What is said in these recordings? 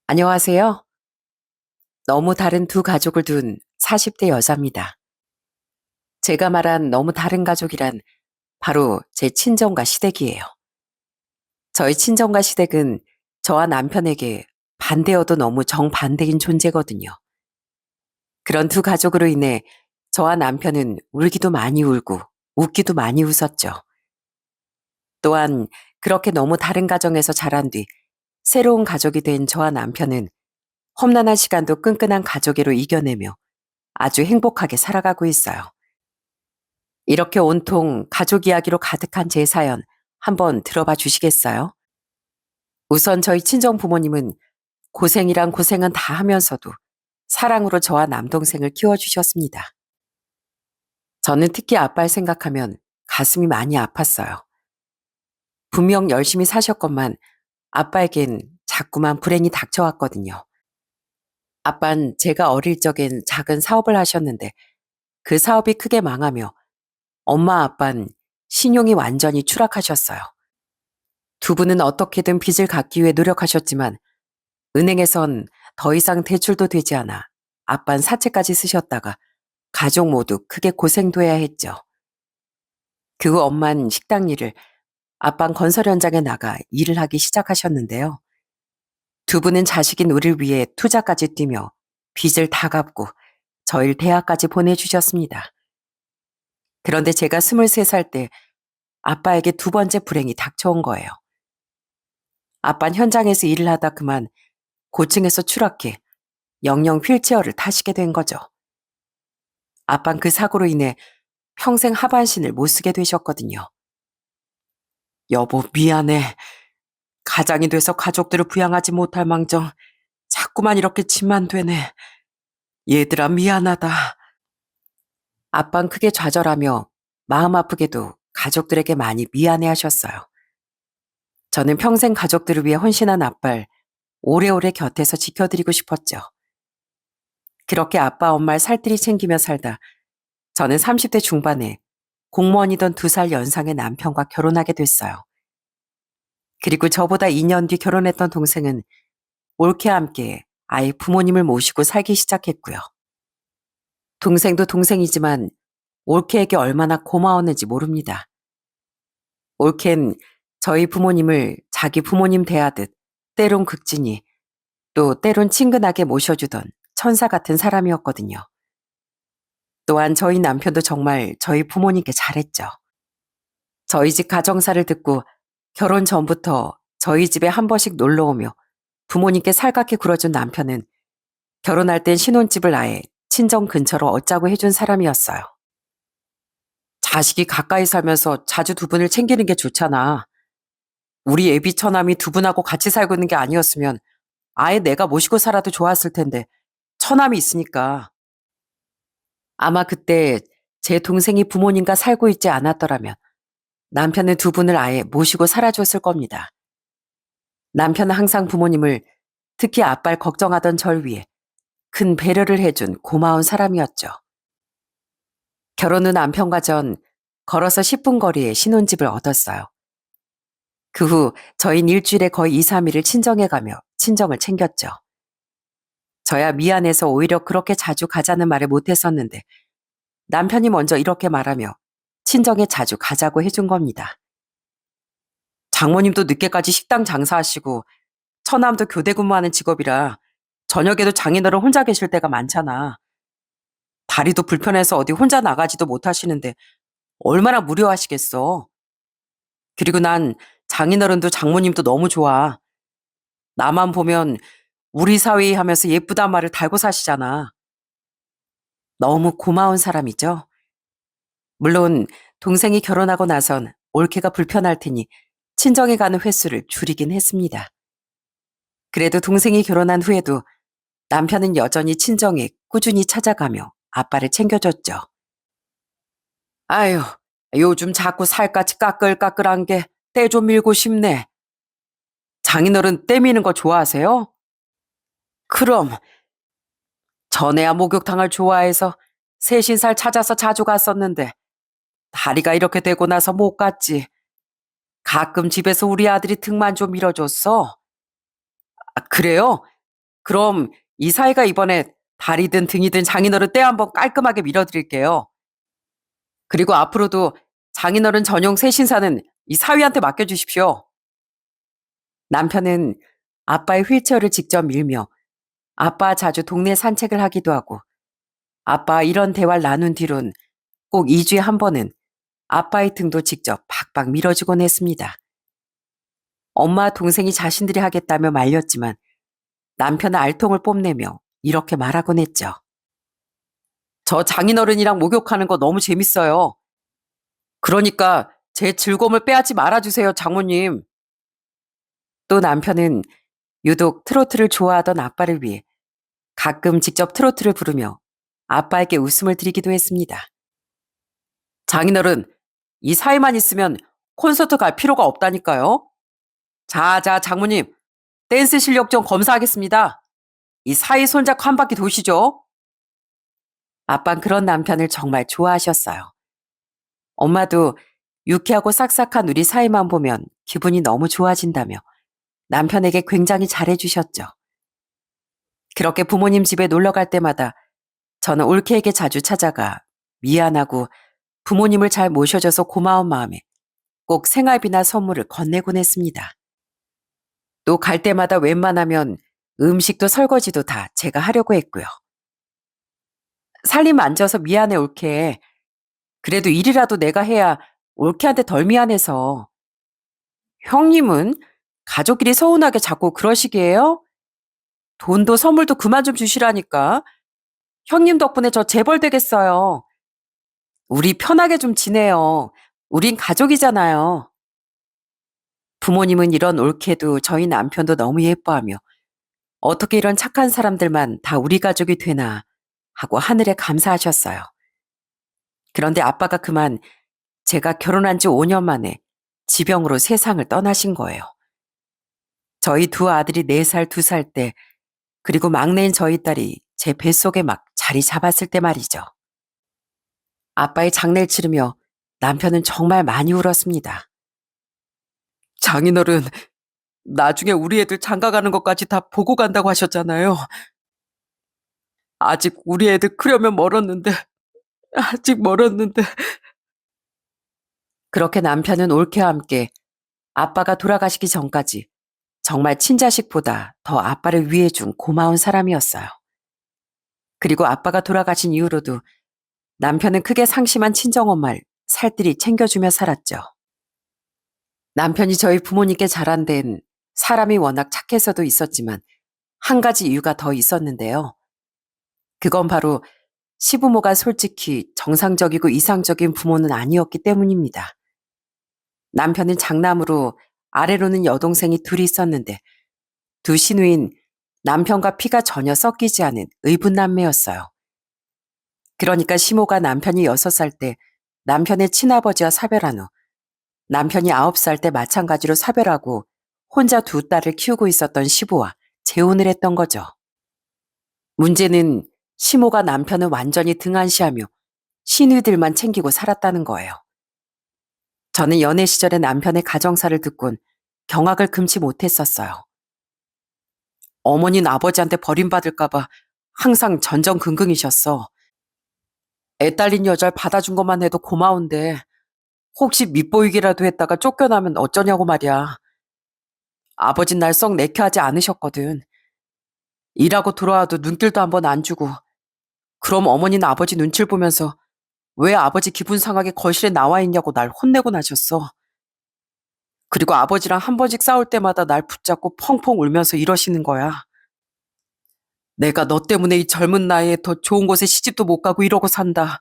안녕하세요. 너무 다른 두 가족을 둔 40대 여자입니다. 제가 말한 너무 다른 가족이란 바로 제 친정과 시댁이에요. 저희 친정과 시댁은 저와 남편에게 반대여도 너무 정반대인 존재거든요. 그런 두 가족으로 인해 저와 남편은 울기도 많이 울고 웃기도 많이 웃었죠. 또한 그렇게 너무 다른 가정에서 자란 뒤 새로운 가족이 된 저와 남편은 험난한 시간도 끈끈한 가족애로 이겨내며 아주 행복하게 살아가고 있어요. 이렇게 온통 가족 이야기로 가득한 제 사연 한번 들어봐 주시겠어요? 우선 저희 친정 부모님은 고생이란 고생은 다 하면서도 사랑으로 저와 남동생을 키워주셨습니다. 저는 특히 아빠를 생각하면 가슴이 많이 아팠어요. 분명 열심히 사셨건만 아빠에겐 자꾸만 불행이 닥쳐왔거든요. 아빤 제가 어릴 적엔 작은 사업을 하셨는데 그 사업이 크게 망하며 엄마 아빤 신용이 완전히 추락하셨어요. 두 분은 어떻게든 빚을 갚기 위해 노력하셨지만 은행에선 더 이상 대출도 되지 않아 아빤 사채까지 쓰셨다가 가족 모두 크게 고생도 해야 했죠. 그 후 엄만 식당 일을, 아빤 건설 현장에 나가 일을 하기 시작하셨는데요. 두 분은 자식인 우리를 위해 투자까지 뛰며 빚을 다 갚고 저희를 대학까지 보내주셨습니다. 그런데 제가 23살 때 아빠에게 두 번째 불행이 닥쳐온 거예요. 아빤 현장에서 일을 하다 그만 고층에서 추락해 영영 휠체어를 타시게 된 거죠. 아빤 그 사고로 인해 평생 하반신을 못 쓰게 되셨거든요. 여보, 미안해. 가장이 돼서 가족들을 부양하지 못할 망정 자꾸만 이렇게 짐만 되네. 얘들아, 미안하다. 아빤 크게 좌절하며 마음 아프게도 가족들에게 많이 미안해 하셨어요. 저는 평생 가족들을 위해 헌신한 아빠를 오래오래 곁에서 지켜드리고 싶었죠. 그렇게 아빠 엄마를 살뜰히 챙기며 살다 저는 30대 중반에 공무원이던 2살 연상의 남편과 결혼하게 됐어요. 그리고 저보다 2년 뒤 결혼했던 동생은 올케와 함께 아이 부모님을 모시고 살기 시작했고요. 동생도 동생이지만 올케에게 얼마나 고마웠는지 모릅니다. 올케는 저희 부모님을 자기 부모님 대하듯 때론 극진히 또 때론 친근하게 모셔주던 천사 같은 사람이었거든요. 또한 저희 남편도 정말 저희 부모님께 잘했죠. 저희 집 가정사를 듣고 결혼 전부터 저희 집에 한 번씩 놀러 오며 부모님께 살갑게 굴어준 남편은 결혼할 땐 신혼집을 아예 친정 근처로 얻자고 해준 사람이었어요. 자식이 가까이 살면서 자주 두 분을 챙기는 게 좋잖아. 우리 애비 처남이 두 분하고 같이 살고 있는 게 아니었으면 아예 내가 모시고 살아도 좋았을 텐데 처남이 있으니까. 아마 그때 제 동생이 부모님과 살고 있지 않았더라면 남편은 두 분을 아예 모시고 살아줬을 겁니다. 남편은 항상 부모님을, 특히 아빠를 걱정하던 절 위해 큰 배려를 해준 고마운 사람이었죠. 결혼 후 남편과 전 걸어서 10분 거리에 신혼집을 얻었어요. 그 후 저희는 일주일에 거의 2, 3일을 친정에 가며 친정을 챙겼죠. 저야 미안해서 오히려 그렇게 자주 가자는 말을 못했었는데 남편이 먼저 이렇게 말하며 친정에 자주 가자고 해준 겁니다. 장모님도 늦게까지 식당 장사하시고 처남도 교대 근무하는 직업이라 저녁에도 장인어른 혼자 계실 때가 많잖아. 다리도 불편해서 어디 혼자 나가지도 못하시는데 얼마나 무료하시겠어. 그리고 난 장인어른도 장모님도 너무 좋아. 나만 보면 우리 사위 하면서 예쁘단 말을 달고 사시잖아. 너무 고마운 사람이죠. 물론 동생이 결혼하고 나선 올케가 불편할 테니 친정에 가는 횟수를 줄이긴 했습니다. 그래도 동생이 결혼한 후에도 남편은 여전히 친정에 꾸준히 찾아가며 아빠를 챙겨줬죠. 아유, 요즘 자꾸 살갗이 까끌까끌한 게 때 좀 밀고 싶네. 장인어른 때 미는 거 좋아하세요? 그럼 전에야 목욕탕을 좋아해서 세신살 찾아서 자주 갔었는데 다리가 이렇게 되고 나서 못 갔지. 가끔 집에서 우리 아들이 등만 좀 밀어줬어. 아, 그래요? 그럼 이 사이가 이번에 다리든 등이든 장인어른 때 한번 깔끔하게 밀어드릴게요. 그리고 앞으로도 장인어른 전용 세신사는 이 사위한테 맡겨주십시오. 남편은 아빠의 휠체어를 직접 밀며 아빠 자주 동네 산책을 하기도 하고 아빠 이런 대화를 나눈 뒤론 꼭 2주에 한 번은 아빠의 등도 직접 박박 밀어주곤 했습니다. 엄마 동생이 자신들이 하겠다며 말렸지만 남편은 알통을 뽐내며 이렇게 말하곤 했죠. 저 장인어른이랑 목욕하는 거 너무 재밌어요. 그러니까 제 즐거움을 빼앗지 말아주세요, 장모님. 또 남편은 유독 트로트를 좋아하던 아빠를 위해 가끔 직접 트로트를 부르며 아빠에게 웃음을 드리기도 했습니다. 장인어른, 이 사이만 있으면 콘서트 갈 필요가 없다니까요. 자, 장모님, 댄스 실력 좀 검사하겠습니다. 이 사이 손잡고 한 바퀴 도시죠. 아빤 그런 남편을 정말 좋아하셨어요. 엄마도 유쾌하고 싹싹한 우리 사이만 보면 기분이 너무 좋아진다며 남편에게 굉장히 잘해주셨죠. 그렇게 부모님 집에 놀러 갈 때마다 저는 올케에게 자주 찾아가 미안하고 부모님을 잘 모셔줘서 고마운 마음에 꼭 생활비나 선물을 건네곤 했습니다. 또 갈 때마다 웬만하면 음식도 설거지도 다 제가 하려고 했고요. 살림 안 져서 미안해 올케. 그래도 일이라도 내가 해야 올케한테 덜 미안해서. 형님은 가족끼리 서운하게 자꾸 그러시기에요? 돈도 선물도 그만 좀 주시라니까. 형님 덕분에 저 재벌 되겠어요. 우리 편하게 좀 지내요. 우린 가족이잖아요. 부모님은 이런 올케도 저희 남편도 너무 예뻐하며 어떻게 이런 착한 사람들만 다 우리 가족이 되나 하고 하늘에 감사하셨어요. 그런데 아빠가 그만 제가 결혼한 지 5년 만에 지병으로 세상을 떠나신 거예요. 저희 두 아들이 4살, 2살 때 그리고 막내인 저희 딸이 제 뱃속에 막 자리 잡았을 때 말이죠. 아빠의 장례를 치르며 남편은 정말 많이 울었습니다. 장인어른, 나중에 우리 애들 장가 가는 것까지 다 보고 간다고 하셨잖아요. 아직 우리 애들 크려면 멀었는데, 아직 멀었는데. 그렇게 남편은 올케와 함께 아빠가 돌아가시기 전까지 정말 친자식보다 더 아빠를 위해준 고마운 사람이었어요. 그리고 아빠가 돌아가신 이후로도 남편은 크게 상심한 친정엄마를 살뜰히 챙겨주며 살았죠. 남편이 저희 부모님께 잘한 데는 사람이 워낙 착해서도 있었지만 한 가지 이유가 더 있었는데요. 그건 바로 시부모가 솔직히 정상적이고 이상적인 부모는 아니었기 때문입니다. 남편은 장남으로 아래로는 여동생이 둘이 있었는데 두 시누인 남편과 피가 전혀 섞이지 않은 의붓남매였어요. 그러니까 시모가 남편이 6살 때 남편의 친아버지와 사별한 후 남편이 9살 때 마찬가지로 사별하고 혼자 두 딸을 키우고 있었던 시부와 재혼을 했던 거죠. 문제는 시모가 남편을 완전히 등한시하며 시누이들만 챙기고 살았다는 거예요. 저는 연애 시절에 남편의 가정사를 듣곤 경악을 금치 못했었어요. 어머니는 아버지한테 버림받을까봐 항상 전전긍긍이셨어. 애 딸린 여자를 받아준 것만 해도 고마운데 혹시 밑보이기라도 했다가 쫓겨나면 어쩌냐고 말이야. 아버진 날 썩 내켜하지 않으셨거든. 일하고 돌아와도 눈길도 한번 안 주고 그럼 어머니는 아버지 눈치를 보면서 왜 아버지 기분 상하게 거실에 나와 있냐고 날 혼내곤 하셨어. 그리고 아버지랑 한 번씩 싸울 때마다 날 붙잡고 펑펑 울면서 이러시는 거야. 내가 너 때문에 이 젊은 나이에 더 좋은 곳에 시집도 못 가고 이러고 산다.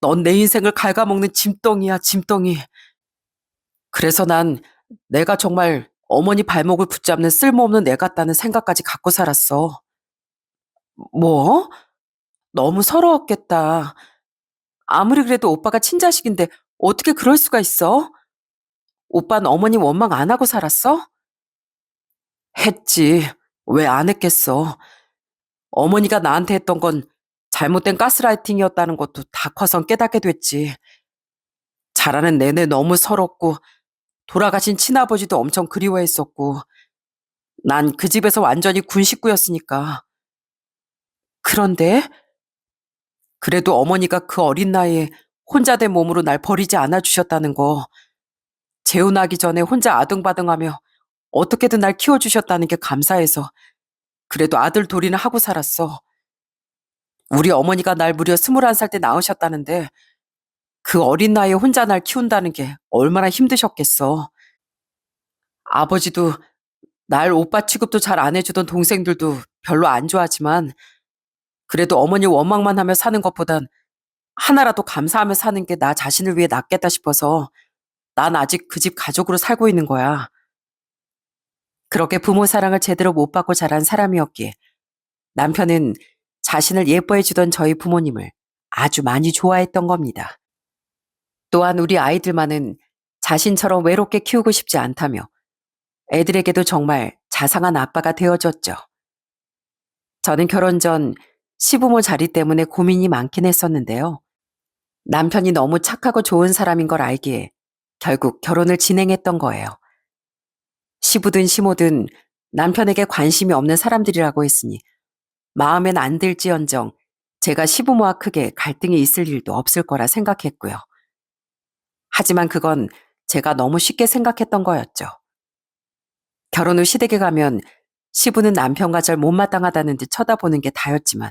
넌 내 인생을 갉아먹는 짐덩이야, 짐덩이. 그래서 난 내가 정말 어머니 발목을 붙잡는 쓸모없는 애 같다는 생각까지 갖고 살았어. 뭐? 너무 서러웠겠다. 아무리 그래도 오빠가 친자식인데 어떻게 그럴 수가 있어? 오빠는 어머니 원망 안 하고 살았어? 했지. 왜 안 했겠어. 어머니가 나한테 했던 건 잘못된 가스라이팅이었다는 것도 다 커선 깨닫게 됐지. 자라는 내내 너무 서럽고 돌아가신 친아버지도 엄청 그리워했었고 난 그 집에서 완전히 군 식구였으니까. 그런데 그래도 어머니가 그 어린 나이에 혼자 된 몸으로 날 버리지 않아 주셨다는 거, 재혼하기 전에 혼자 아등바등하며 어떻게든 날 키워주셨다는 게 감사해서 그래도 아들 둘이는 하고 살았어. 우리 어머니가 날 무려 21살 때 낳으셨다는데 그 어린 나이에 혼자 날 키운다는 게 얼마나 힘드셨겠어. 아버지도 날 오빠 취급도 잘 안 해주던 동생들도 별로 안 좋아하지만 그래도 어머니 원망만 하며 사는 것보단 하나라도 감사하며 사는 게 나 자신을 위해 낫겠다 싶어서 난 아직 그 집 가족으로 살고 있는 거야. 그렇게 부모 사랑을 제대로 못 받고 자란 사람이었기에 남편은 자신을 예뻐해주던 저희 부모님을 아주 많이 좋아했던 겁니다. 또한 우리 아이들만은 자신처럼 외롭게 키우고 싶지 않다며 애들에게도 정말 자상한 아빠가 되어줬죠. 저는 결혼 전 시부모 자리 때문에 고민이 많긴 했었는데요. 남편이 너무 착하고 좋은 사람인 걸 알기에 결국 결혼을 진행했던 거예요. 시부든 시모든 남편에게 관심이 없는 사람들이라고 했으니 마음엔 안 들지언정 제가 시부모와 크게 갈등이 있을 일도 없을 거라 생각했고요. 하지만 그건 제가 너무 쉽게 생각했던 거였죠. 결혼 후 시댁에 가면 시부는 남편과 절 못마땅하다는 듯 쳐다보는 게 다였지만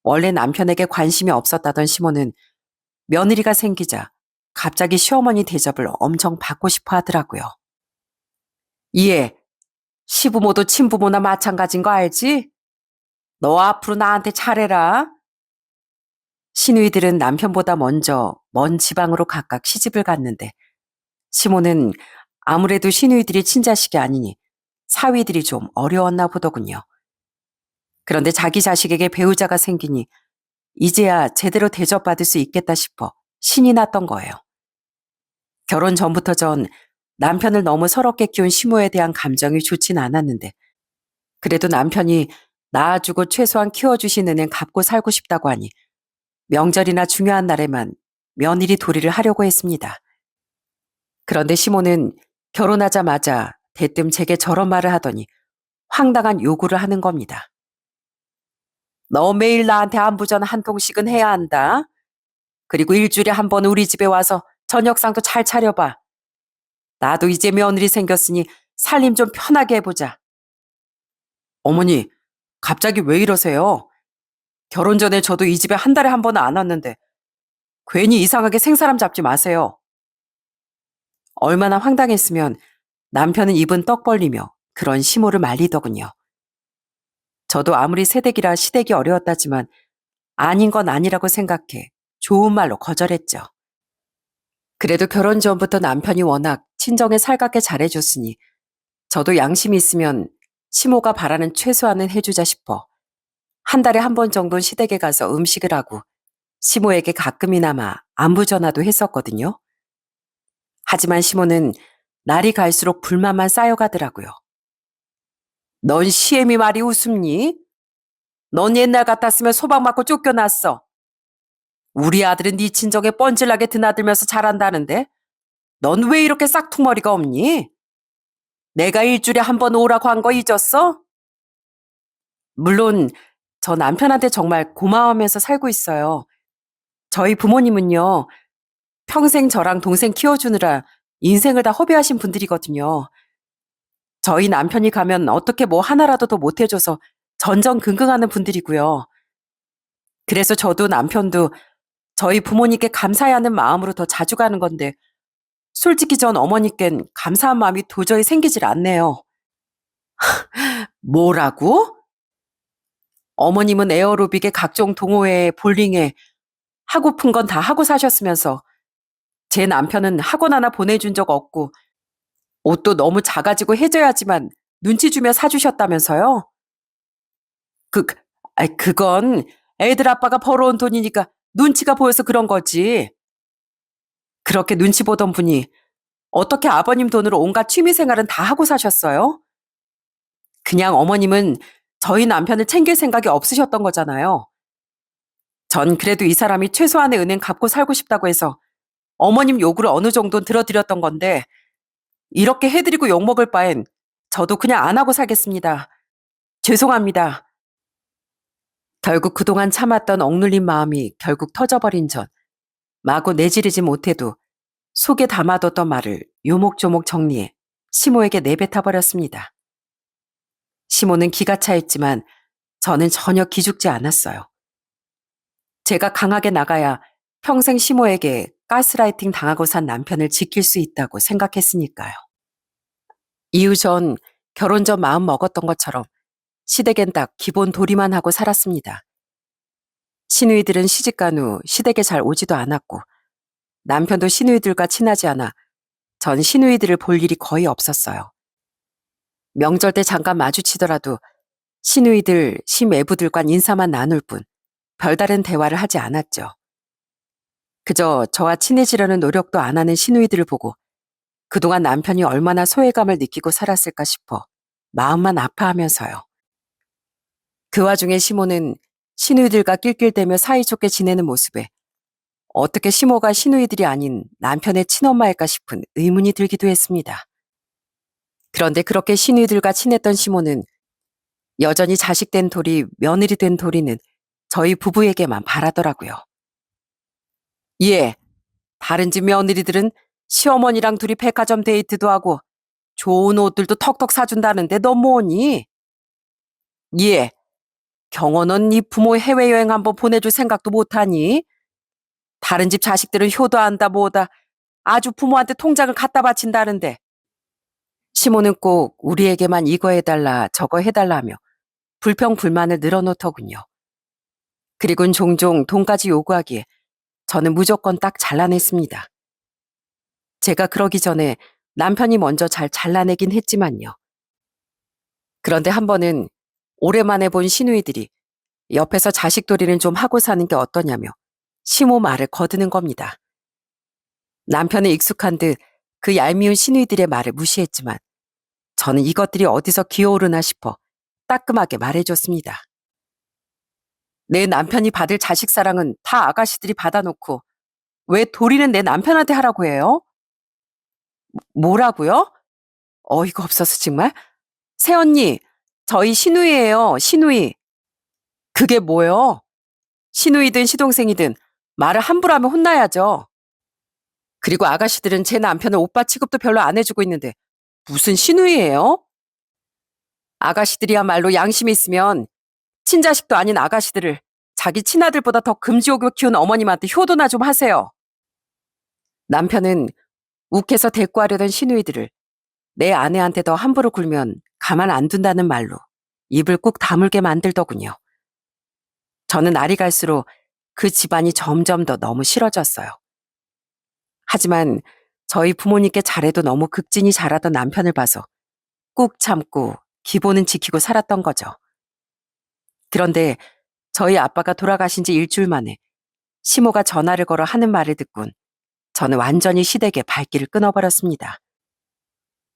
원래 남편에게 관심이 없었다던 시모는 며느리가 생기자 갑자기 시어머니 대접을 엄청 받고 싶어 하더라고요. 이해, 시부모도 친부모나 마찬가지인 거 알지? 너 앞으로 나한테 잘해라. 시누이들은 남편보다 먼저 먼 지방으로 각각 시집을 갔는데 시모는 아무래도 시누이들이 친자식이 아니니 사위들이 좀 어려웠나 보더군요. 그런데 자기 자식에게 배우자가 생기니 이제야 제대로 대접받을 수 있겠다 싶어 신이 났던 거예요. 결혼 전부터 전 남편을 너무 서럽게 키운 시모에 대한 감정이 좋진 않았는데 그래도 남편이 낳아주고 최소한 키워주신 은행 갚고 살고 싶다고 하니 명절이나 중요한 날에만 며느리 도리를 하려고 했습니다. 그런데 시모는 결혼하자마자 대뜸 제게 저런 말을 하더니 황당한 요구를 하는 겁니다. 너 매일 나한테 안부전 한 통씩은 해야 한다. 그리고 일주일에 한 번 우리 집에 와서 저녁상도 잘 차려봐. 나도 이제 며느리 생겼으니 살림 좀 편하게 해보자. 어머니, 갑자기 왜 이러세요? 결혼 전에 저도 이 집에 한 달에 한 번은 안 왔는데 괜히 이상하게 생사람 잡지 마세요. 얼마나 황당했으면 남편은 입은 떡 벌리며 그런 시모를 말리더군요. 저도 아무리 새댁이라 시댁이 어려웠다지만 아닌 건 아니라고 생각해 좋은 말로 거절했죠. 그래도 결혼 전부터 남편이 워낙 친정에 살갑게 잘해줬으니 저도 양심이 있으면 시모가 바라는 최소한은 해주자 싶어 한 달에 한 번 정도는 시댁에 가서 음식을 하고 시모에게 가끔이나마 안부 전화도 했었거든요. 하지만 시모는 날이 갈수록 불만만 쌓여가더라고요. 넌 시애미 말이 웃음니? 넌 옛날 같았으면 소방 맞고 쫓겨났어. 우리 아들은 네 친정에 뻔질나게 드나들면서 자란다는데 넌 왜 이렇게 싹퉁머리가 없니? 내가 일주일에 한 번 오라고 한 거 잊었어? 물론 저 남편한테 정말 고마워하면서 살고 있어요. 저희 부모님은요, 평생 저랑 동생 키워주느라 인생을 다 허비하신 분들이거든요. 저희 남편이 가면 어떻게 뭐 하나라도 더 못해줘서 전전긍긍하는 분들이고요. 그래서 저도 남편도 저희 부모님께 감사해야 하는 마음으로 더 자주 가는 건데 솔직히 전 어머니께는 감사한 마음이 도저히 생기질 않네요. 뭐라고? 어머님은 에어로빅에 각종 동호회에 볼링에 하고픈 건 다 하고 사셨으면서 제 남편은 학원 하나 보내준 적 없고 옷도 너무 작아지고 해져야지만 눈치 주며 사주셨다면서요? 그, 그건 애들 아빠가 벌어온 돈이니까 눈치가 보여서 그런 거지. 그렇게 눈치 보던 분이 어떻게 아버님 돈으로 온갖 취미 생활은 다 하고 사셨어요? 그냥 어머님은 저희 남편을 챙길 생각이 없으셨던 거잖아요. 전 그래도 이 사람이 최소한의 은행 갚고 살고 싶다고 해서 어머님 요구를 어느 정도 들어드렸던 건데 이렇게 해드리고 욕먹을 바엔 저도 그냥 안 하고 살겠습니다. 죄송합니다. 결국 그동안 참았던 억눌린 마음이 결국 터져버린 전 마구 내지르지 못해도 속에 담아뒀던 말을 요목조목 정리해 시모에게 내뱉어버렸습니다. 시모는 기가 차있지만 저는 전혀 기죽지 않았어요. 제가 강하게 나가야 평생 시모에게 가스라이팅 당하고 산 남편을 지킬 수 있다고 생각했으니까요. 이후 전 결혼 전 마음 먹었던 것처럼 시댁엔 딱 기본 도리만 하고 살았습니다. 시누이들은 시집간 후 시댁에 잘 오지도 않았고 남편도 시누이들과 친하지 않아 전 시누이들을 볼 일이 거의 없었어요. 명절 때 잠깐 마주치더라도 시누이들, 시매부들과 인사만 나눌 뿐 별다른 대화를 하지 않았죠. 그저 저와 친해지려는 노력도 안 하는 시누이들을 보고 그동안 남편이 얼마나 소외감을 느끼고 살았을까 싶어 마음만 아파하면서요. 그 와중에 시모는 시누이들과 낄낄대며 사이좋게 지내는 모습에 어떻게 시모가 시누이들이 아닌 남편의 친엄마일까 싶은 의문이 들기도 했습니다. 그런데 그렇게 시누이들과 친했던 시모는 여전히 자식 된 돌이 며느리 된 도리는 저희 부부에게만 바라더라고요. 예, 다른 집 며느리들은 시어머니랑 둘이 백화점 데이트도 하고 좋은 옷들도 턱턱 사준다는데 너 뭐니? 예, 경호는 네 부모 해외여행 한번 보내줄 생각도 못하니? 다른 집 자식들은 효도한다 뭐다 아주 부모한테 통장을 갖다 바친다는데 시모는 꼭 우리에게만 이거 해달라 저거 해달라 하며 불평불만을 늘어놓더군요. 그리고는 종종 돈까지 요구하기에 저는 무조건 딱 잘라냈습니다. 제가 그러기 전에 남편이 먼저 잘 잘라내긴 했지만요. 그런데 한 번은 오랜만에 본 시누이들이 옆에서 자식돌이는 좀 하고 사는 게 어떠냐며 시모 말을 거드는 겁니다. 남편은 익숙한 듯 그 얄미운 시누이들의 말을 무시했지만 저는 이것들이 어디서 기어오르나 싶어 따끔하게 말해줬습니다. 내 남편이 받을 자식 사랑은 다 아가씨들이 받아놓고 왜 도리는 내 남편한테 하라고 해요? 뭐라고요? 어이가 없어서 정말. 새언니, 저희 시누이예요, 시누이. 그게 뭐요? 시누이든 시동생이든 말을 함부로 하면 혼나야죠. 그리고 아가씨들은 제 남편을 오빠 취급도 별로 안 해주고 있는데 무슨 시누이예요? 아가씨들이야말로 양심이 있으면 친자식도 아닌 아가씨들을 자기 친아들보다 더 금지옥으로 키운 어머님한테 효도나 좀 하세요. 남편은 욱해서 대꾸하려던 시누이들을 내 아내한테 더 함부로 굴면 가만 안 둔다는 말로 입을 꾹 다물게 만들더군요. 저는 날이 갈수록 그 집안이 점점 더 너무 싫어졌어요. 하지만 저희 부모님께 잘해도 너무 극진히 잘하던 남편을 봐서 꾹 참고 기본은 지키고 살았던 거죠. 그런데 저희 아빠가 돌아가신 지 일주일 만에 시모가 전화를 걸어 하는 말을 듣곤 저는 완전히 시댁에 발길을 끊어버렸습니다.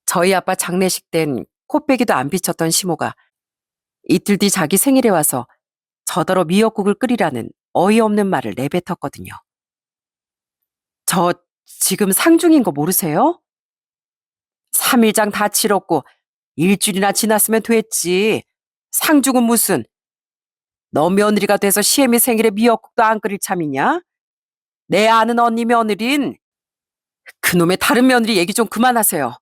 저희 아빠 장례식 땐 코빼기도 안 비쳤던 시모가 이틀 뒤 자기 생일에 와서 저더러 미역국을 끓이라는 어이없는 말을 내뱉었거든요. 저 지금 상중인 거 모르세요? 3일장 다 치렀고 일주일이나 지났으면 됐지. 상중은 무슨. 너 며느리가 돼서 시애미 생일에 미역국도 안 끓일 참이냐? 내 아는 언니 며느린. 그놈의 다른 며느리 얘기 좀 그만하세요.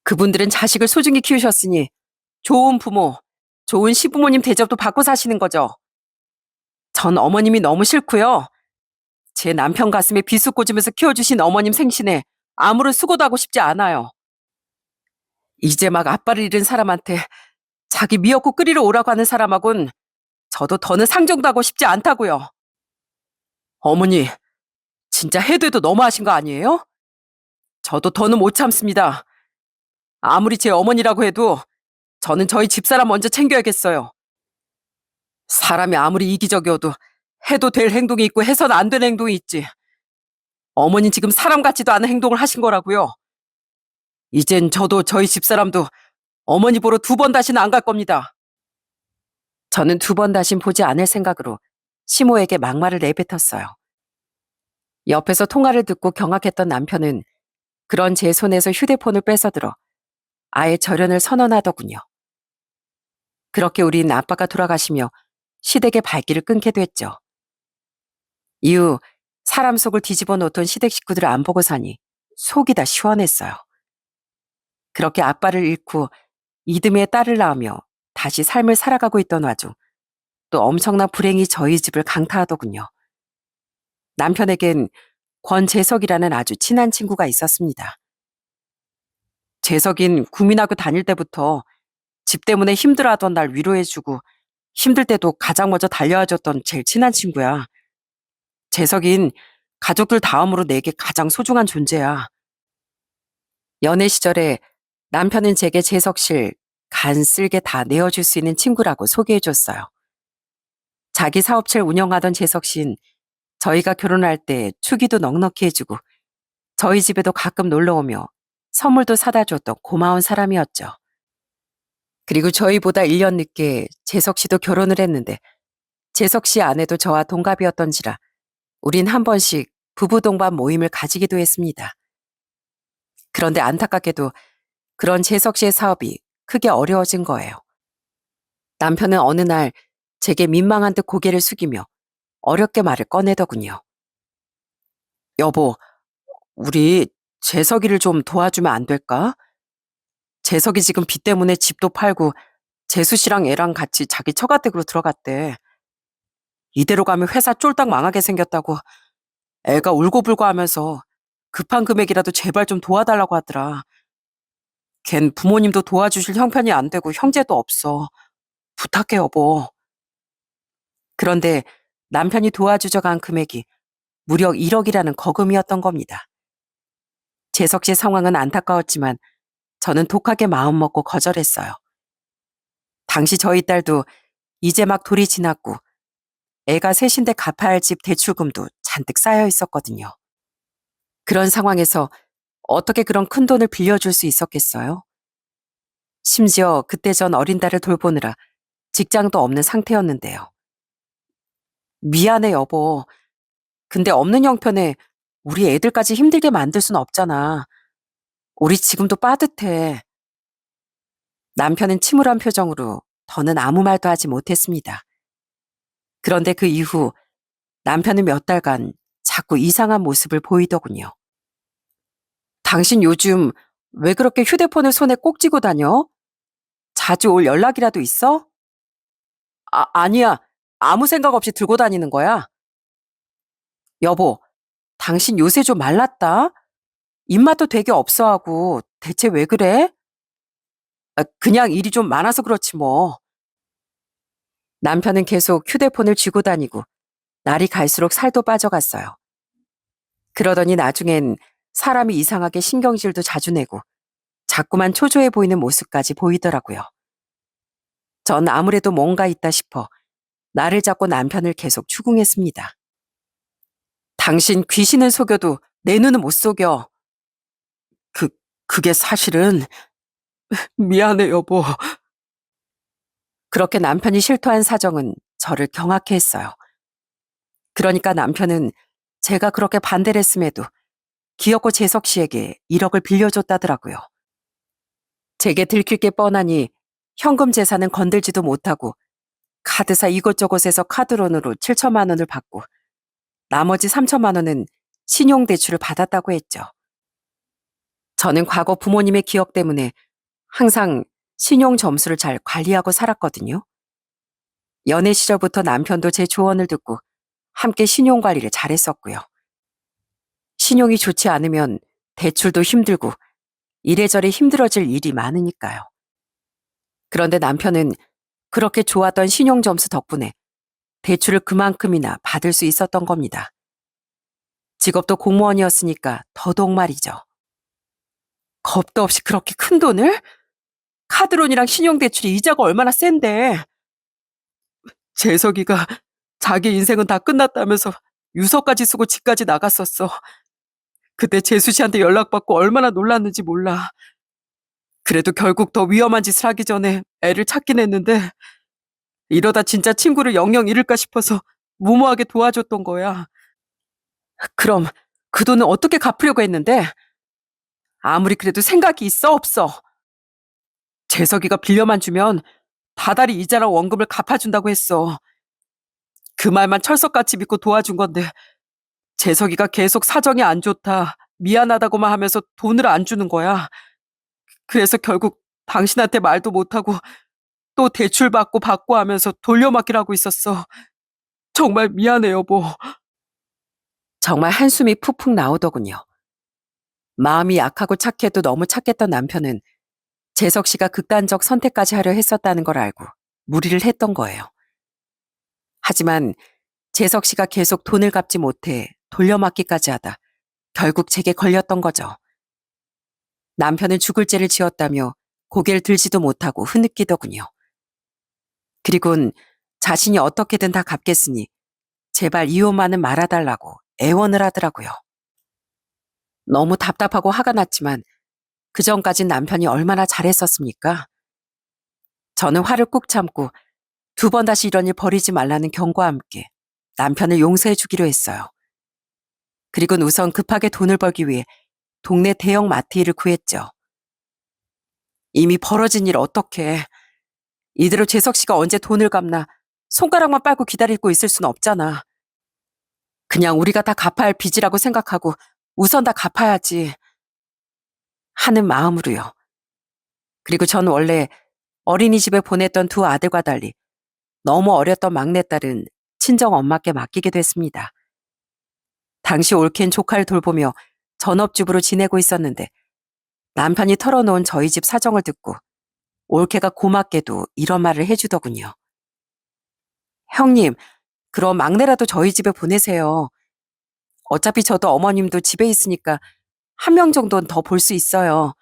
그분들은 자식을 소중히 키우셨으니 좋은 부모, 좋은 시부모님 대접도 받고 사시는 거죠. 전 어머님이 너무 싫고요. 제 남편 가슴에 비수 꽂으면서 키워주신 어머님 생신에 아무런 수고도 하고 싶지 않아요. 이제 막 아빠를 잃은 사람한테 자기 미역국 끓이러 오라고 하는 사람하고는 저도 더는 상종도 하고 싶지 않다고요. 어머니, 진짜 해도 해도 너무하신 거 아니에요? 저도 더는 못 참습니다. 아무리 제 어머니라고 해도 저는 저희 집사람 먼저 챙겨야겠어요. 사람이 아무리 이기적이어도 해도 될 행동이 있고 해서는 안 되는 행동이 있지. 어머니 지금 사람 같지도 않은 행동을 하신 거라고요. 이젠 저도 저희 집사람도 어머니 보러 2번 다시는 안 갈 겁니다. 저는 2번 다신 보지 않을 생각으로 시모에게 막말을 내뱉었어요. 옆에서 통화를 듣고 경악했던 남편은 그런 제 손에서 휴대폰을 뺏어들어 아예 절연을 선언하더군요. 그렇게 우린 아빠가 돌아가시며 시댁의 발길을 끊게 됐죠. 이후 사람 속을 뒤집어 놓던 시댁 식구들을 안 보고 사니 속이 다 시원했어요. 그렇게 아빠를 잃고 이듬해 딸을 낳으며 다시 삶을 살아가고 있던 와중 또 엄청난 불행이 저희 집을 강타하더군요. 남편에겐 권재석이라는 아주 친한 친구가 있었습니다. 재석인 국민학교 다닐 때부터 집 때문에 힘들어하던 날 위로해주고 힘들 때도 가장 먼저 달려와줬던 제일 친한 친구야. 재석인 가족들 다음으로 내게 가장 소중한 존재야. 연애 시절에 남편은 제게 재석실 간 쓸게 다 내어줄 수 있는 친구라고 소개해줬어요. 자기 사업체를 운영하던 재석씨는 저희가 결혼할 때 축의도 넉넉히 해주고 저희 집에도 가끔 놀러오며 선물도 사다 줬던 고마운 사람이었죠. 그리고 저희보다 1년 늦게 재석 씨도 결혼을 했는데 재석 씨 아내도 저와 동갑이었던지라 우린 한 번씩 부부 동반 모임을 가지기도 했습니다. 그런데 안타깝게도 그런 재석 씨의 사업이 크게 어려워진 거예요. 남편은 어느 날 제게 민망한 듯 고개를 숙이며 어렵게 말을 꺼내더군요. 여보, 우리 재석이를 좀 도와주면 안 될까? 재석이 지금 빚 때문에 집도 팔고 재수 씨랑 애랑 같이 자기 처가댁으로 들어갔대. 이대로 가면 회사 쫄딱 망하게 생겼다고 애가 울고불고 하면서 급한 금액이라도 제발 좀 도와달라고 하더라. 걘 부모님도 도와주실 형편이 안 되고 형제도 없어. 부탁해 여보. 그런데 남편이 도와주자고 한 금액이 무려 1억이라는 거금이었던 겁니다. 재석 씨 상황은 안타까웠지만 저는 독하게 마음먹고 거절했어요. 당시 저희 딸도 이제 막 돌이 지났고 애가 셋인데 갚아야 할 집 대출금도 잔뜩 쌓여 있었거든요. 그런 상황에서 어떻게 그런 큰 돈을 빌려줄 수 있었겠어요? 심지어 그때 전 어린 딸을 돌보느라 직장도 없는 상태였는데요. 미안해 여보. 근데 없는 형편에 우리 애들까지 힘들게 만들 순 없잖아. 우리 지금도 빠듯해. 남편은 침울한 표정으로 더는 아무 말도 하지 못했습니다. 그런데 그 이후 남편은 몇 달간 자꾸 이상한 모습을 보이더군요. 당신 요즘 왜 그렇게 휴대폰을 손에 꼭 쥐고 다녀? 자주 올 연락이라도 있어? 아니야. 아무 생각 없이 들고 다니는 거야. 여보, 당신 요새 좀 말랐다? 입맛도 되게 없어하고 대체 왜 그래? 그냥 일이 좀 많아서 그렇지 뭐. 남편은 계속 휴대폰을 쥐고 다니고 날이 갈수록 살도 빠져갔어요. 그러더니 나중엔 사람이 이상하게 신경질도 자주 내고 자꾸만 초조해 보이는 모습까지 보이더라고요. 전 아무래도 뭔가 있다 싶어 나를 잡고 남편을 계속 추궁했습니다. 당신 귀신은 속여도 내 눈은 못 속여. 그, 그게 사실은 미안해 여보. 그렇게 남편이 실토한 사정은 저를 경악해 했어요. 그러니까 남편은 제가 그렇게 반대를 했음에도 기어코 재석 씨에게 1억을 빌려줬다더라고요. 제게 들킬 게 뻔하니 현금 재산은 건들지도 못하고 카드사 이곳저곳에서 카드론으로 7천만 원을 받고 나머지 3천만 원은 신용대출을 받았다고 했죠. 저는 과거 부모님의 기억 때문에 항상 신용 점수를 잘 관리하고 살았거든요. 연애 시절부터 남편도 제 조언을 듣고 함께 신용 관리를 잘했었고요. 신용이 좋지 않으면 대출도 힘들고 이래저래 힘들어질 일이 많으니까요. 그런데 남편은 그렇게 좋았던 신용 점수 덕분에 대출을 그만큼이나 받을 수 있었던 겁니다. 직업도 공무원이었으니까 더더욱 말이죠. 겁도 없이 그렇게 큰 돈을? 카드론이랑 신용대출이 이자가 얼마나 센데. 재석이가 자기 인생은 다 끝났다면서 유서까지 쓰고 집까지 나갔었어. 그때 재수 씨한테 연락받고 얼마나 놀랐는지 몰라. 그래도 결국 더 위험한 짓을 하기 전에 애를 찾긴 했는데 이러다 진짜 친구를 영영 잃을까 싶어서 무모하게 도와줬던 거야. 그럼 그 돈은 어떻게 갚으려고 했는데? 아무리 그래도 생각이 있어 없어? 재석이가 빌려만 주면 다달이 이자랑 원금을 갚아준다고 했어. 그 말만 철석같이 믿고 도와준 건데 재석이가 계속 사정이 안 좋다, 미안하다고만 하면서 돈을 안 주는 거야. 그래서 결국 당신한테 말도 못하고 또 대출 받고 하면서 돌려막기라고 있었어. 정말 미안해, 여보. 정말 한숨이 푹푹 나오더군요. 마음이 약하고 착해도 너무 착했던 남편은 재석 씨가 극단적 선택까지 하려 했었다는 걸 알고 무리를 했던 거예요. 하지만 재석 씨가 계속 돈을 갚지 못해 돌려막기까지 하다 결국 제게 걸렸던 거죠. 남편은 죽을 죄를 지었다며 고개를 들지도 못하고 흐느끼더군요. 그리곤 자신이 어떻게든 다 갚겠으니 제발 이혼만은 말아달라고 애원을 하더라고요. 너무 답답하고 화가 났지만 그전까진 남편이 얼마나 잘했었습니까? 저는 화를 꾹 참고 2번 다시 이런 일 벌이지 말라는 경고와 함께 남편을 용서해 주기로 했어요. 그리곤 우선 급하게 돈을 벌기 위해 동네 대형 마트 일을 구했죠. 이미 벌어진 일 어떡해. 이대로 재석 씨가 언제 돈을 갚나 손가락만 빨고 기다리고 있을 순 없잖아. 그냥 우리가 다 갚아야 할 빚이라고 생각하고 우선 다 갚아야지 하는 마음으로요. 그리고 전 원래 어린이집에 보냈던 2 아들과 달리 너무 어렸던 막내딸은 친정 엄마께 맡기게 됐습니다. 당시 올케인 조카를 돌보며 전업주부로 지내고 있었는데 남편이 털어놓은 저희 집 사정을 듣고 올케가 고맙게도 이런 말을 해주더군요. 형님, 그럼 막내라도 저희 집에 보내세요. 어차피 저도 어머님도 집에 있으니까 1명 정도는 더 볼 수 있어요.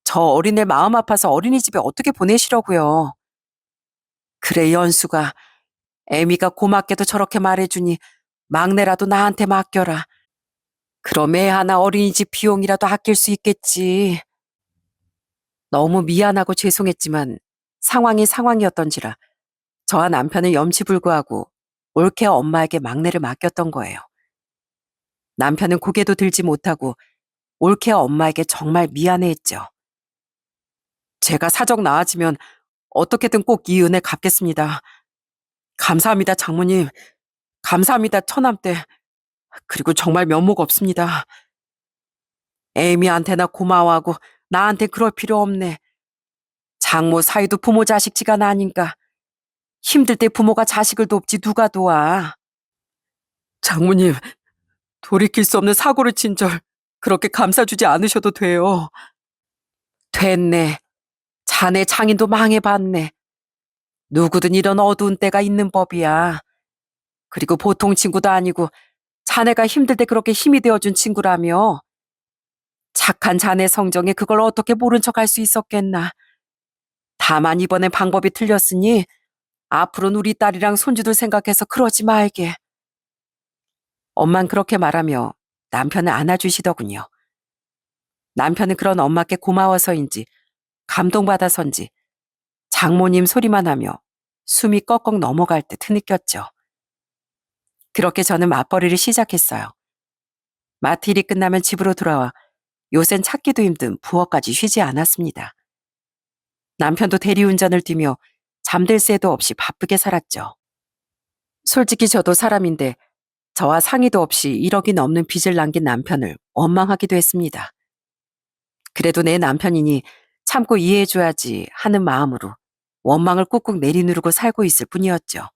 저 어린애 마음 아파서 어린이집에 어떻게 보내시려고요. 그래, 연수가. 애미가 고맙게도 저렇게 말해주니 막내라도 나한테 맡겨라. 그럼 애 하나 어린이집 비용이라도 아낄 수 있겠지. 너무 미안하고 죄송했지만 상황이 상황이었던지라 저와 남편은 염치불구하고 올케 엄마에게 막내를 맡겼던 거예요. 남편은 고개도 들지 못하고 올케 엄마에게 정말 미안해했죠. 제가 사정 나아지면 어떻게든 꼭 이 은혜 갚겠습니다. 감사합니다, 장모님. 감사합니다, 처남댁. 그리고 정말 면목 없습니다. 애미한테나 고마워하고 나한테 그럴 필요 없네. 장모 사이도 부모 자식지간 아닌가. 힘들 때 부모가 자식을 돕지 누가 도와. 장모님, 돌이킬 수 없는 사고를 친 절 그렇게 감싸주지 않으셔도 돼요. 됐네. 자네 장인도 망해봤네. 누구든 이런 어두운 때가 있는 법이야. 그리고 보통 친구도 아니고 자네가 힘들 때 그렇게 힘이 되어준 친구라며. 착한 자네 성정에 그걸 어떻게 모른 척 할 수 있었겠나. 다만 이번엔 방법이 틀렸으니 앞으로는 우리 딸이랑 손주들 생각해서 그러지 말게. 엄만 그렇게 말하며 남편을 안아주시더군요. 남편은 그런 엄마께 고마워서인지 감동받아서인지 장모님 소리만 하며 숨이 꺽꺽 넘어갈 듯 흐느꼈죠. 그렇게 저는 맞벌이를 시작했어요. 마트 일이 끝나면 집으로 돌아와 요샌 찾기도 힘든 부엌까지 쉬지 않았습니다. 남편도 대리운전을 뛰며 잠들 새도 없이 바쁘게 살았죠. 솔직히 저도 사람인데 저와 상의도 없이 1억이 넘는 빚을 남긴 남편을 원망하기도 했습니다. 그래도 내 남편이니 참고 이해해줘야지 하는 마음으로 원망을 꾹꾹 내리누르고 살고 있을 뿐이었죠.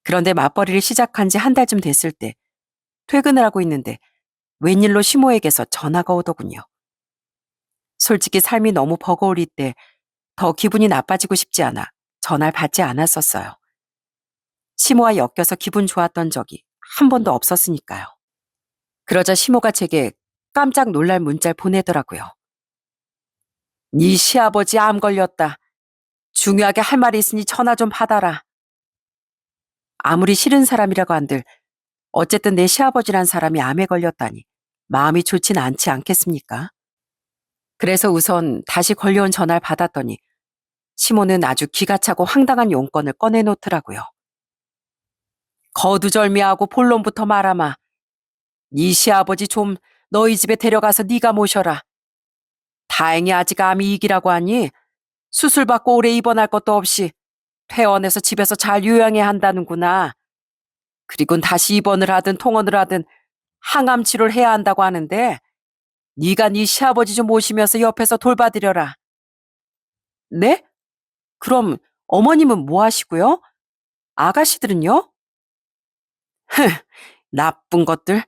그런데 맞벌이를 시작한 지 1달쯤 됐을 때 퇴근을 하고 있는데 웬일로 시모에게서 전화가 오더군요. 솔직히 삶이 너무 버거울 때 더 기분이 나빠지고 싶지 않아 전화를 받지 않았었어요. 시모와 엮여서 기분 좋았던 적이 한 번도 없었으니까요. 그러자 시모가 제게 깜짝 놀랄 문자를 보내더라고요. 네 시아버지 암 걸렸다. 중요하게 할 말이 있으니 전화 좀 받아라. 아무리 싫은 사람이라고 한들 어쨌든 내 시아버지란 사람이 암에 걸렸다니 마음이 좋진 않지 않겠습니까? 그래서 우선 다시 걸려온 전화를 받았더니 시모는 아주 기가 차고 황당한 용건을 꺼내놓더라고요. 거두절미하고 본론부터 말하마. 네 시아버지 좀 너희 집에 데려가서 네가 모셔라. 다행히 아직 암이 이기라고 하니 수술 받고 오래 입원할 것도 없이 퇴원해서 집에서 잘 요양해야 한다는구나. 그리고 다시 입원을 하든 통원을 하든 항암 치료를 해야 한다고 하는데 네가 네 시아버지 좀 모시면서 옆에서 돌봐드려라. 네? 그럼 어머님은 뭐 하시고요? 아가씨들은요? 나쁜 것들.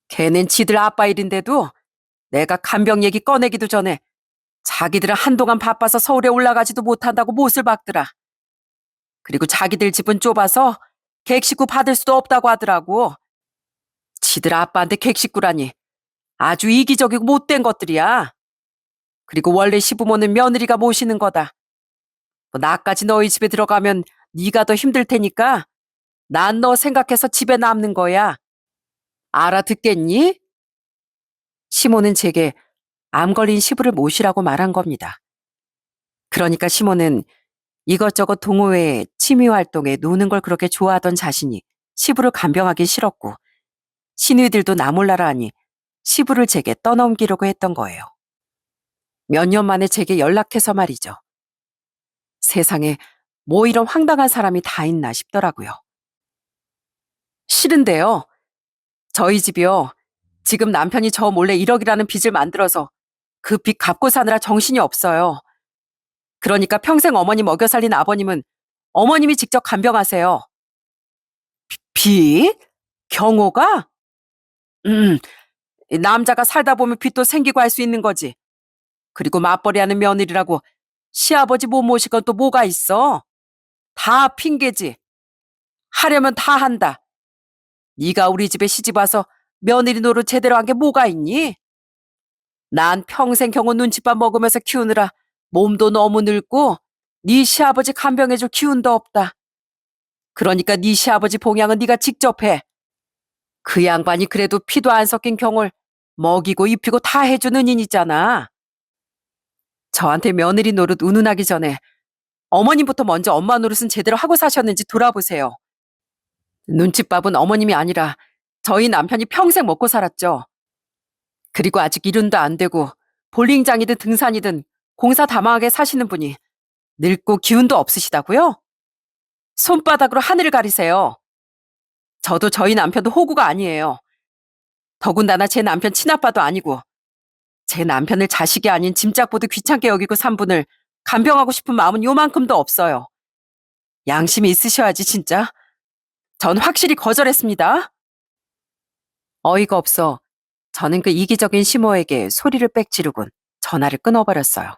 걔는 지들 아빠 일인데도 내가 간병 얘기 꺼내기도 전에 자기들은 한동안 바빠서 서울에 올라가지도 못한다고 못을 박더라. 그리고 자기들 집은 좁아서 객식구 받을 수도 없다고 하더라고. 지들 아빠한테 객식구라니 아주 이기적이고 못된 것들이야. 그리고 원래 시부모는 며느리가 모시는 거다. 뭐 나까지 너희 집에 들어가면 네가 더 힘들 테니까 난 너 생각해서 집에 남는 거야. 알아듣겠니? 시모는 제게 암 걸린 시부를 모시라고 말한 겁니다. 그러니까 시모는 이것저것 동호회, 취미활동에 노는 걸 그렇게 좋아하던 자신이 시부를 간병하기 싫었고 시누이들도 나 몰라라 하니 시부를 제게 떠넘기려고 했던 거예요. 몇 년 만에 제게 연락해서 말이죠. 세상에 뭐 이런 황당한 사람이 다 있나 싶더라고요. 싫은데요. 저희 집이요. 지금 남편이 저 몰래 1억이라는 빚을 만들어서 그 빚 갚고 사느라 정신이 없어요. 그러니까 평생 어머니 먹여 살린 아버님은 어머님이 직접 간병하세요. 빚? 경호가? 음, 남자가 살다 보면 빚도 생기고 할 수 있는 거지. 그리고 맞벌이 하는 며느리라고 시아버지 못 모실 건 또 뭐가 있어? 다 핑계지. 하려면 다 한다. 네가 우리 집에 시집 와서 며느리 노릇 제대로 한 게 뭐가 있니? 난 평생 경호 눈칫밥 먹으면서 키우느라 몸도 너무 늙고 네 시아버지 간병해줄 기운도 없다. 그러니까 네 시아버지 봉양은 네가 직접 해. 그 양반이 그래도 피도 안 섞인 경호를 먹이고 입히고 다 해주는 인이잖아. 저한테 며느리 노릇 운운하기 전에 어머님부터 먼저 엄마 노릇은 제대로 하고 사셨는지 돌아보세요. 눈칫밥은 어머님이 아니라 저희 남편이 평생 먹고 살았죠. 그리고 아직 일운도 안 되고 볼링장이든 등산이든 공사 다망하게 사시는 분이 늙고 기운도 없으시다고요? 손바닥으로 하늘을 가리세요. 저도 저희 남편도 호구가 아니에요. 더군다나 제 남편 친아빠도 아니고 제 남편을 자식이 아닌 짐짝보도 귀찮게 여기고 산 분을 간병하고 싶은 마음은 요만큼도 없어요. 양심이 있으셔야지 진짜. 전 확실히 거절했습니다. 어이가 없어 저는 그 이기적인 시모에게 소리를 빽 지르곤 전화를 끊어버렸어요.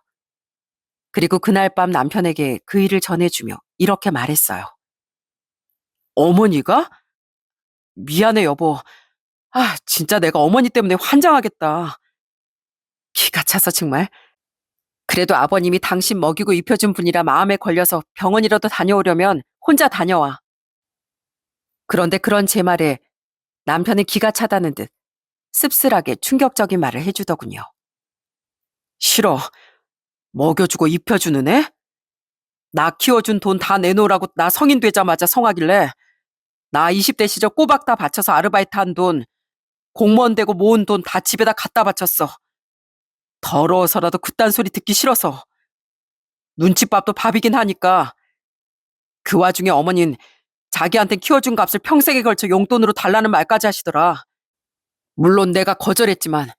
그리고 그날 밤 남편에게 그 일을 전해주며 이렇게 말했어요. 어머니가? 미안해 여보. 진짜 내가 어머니 때문에 환장하겠다. 기가 차서 정말. 그래도 아버님이 당신 먹이고 입혀준 분이라 마음에 걸려서 병원이라도 다녀오려면 혼자 다녀와. 그런데 그런 제 말에 남편은 기가 차다는 듯 씁쓸하게 충격적인 말을 해주더군요. 싫어. 먹여주고 입혀주는 애? 나 키워준 돈 다 내놓으라고 나 성인 되자마자 성하길래 나 20대 시절 꼬박 다 바쳐서 아르바이트 한 돈, 공무원 되고 모은 돈 다 집에다 갖다 바쳤어. 더러워서라도 그딴 소리 듣기 싫어서. 눈칫밥도 밥이긴 하니까. 그 와중에 어머닌 자기한테 키워준 값을 평생에 걸쳐 용돈으로 달라는 말까지 하시더라. 물론 내가 거절했지만.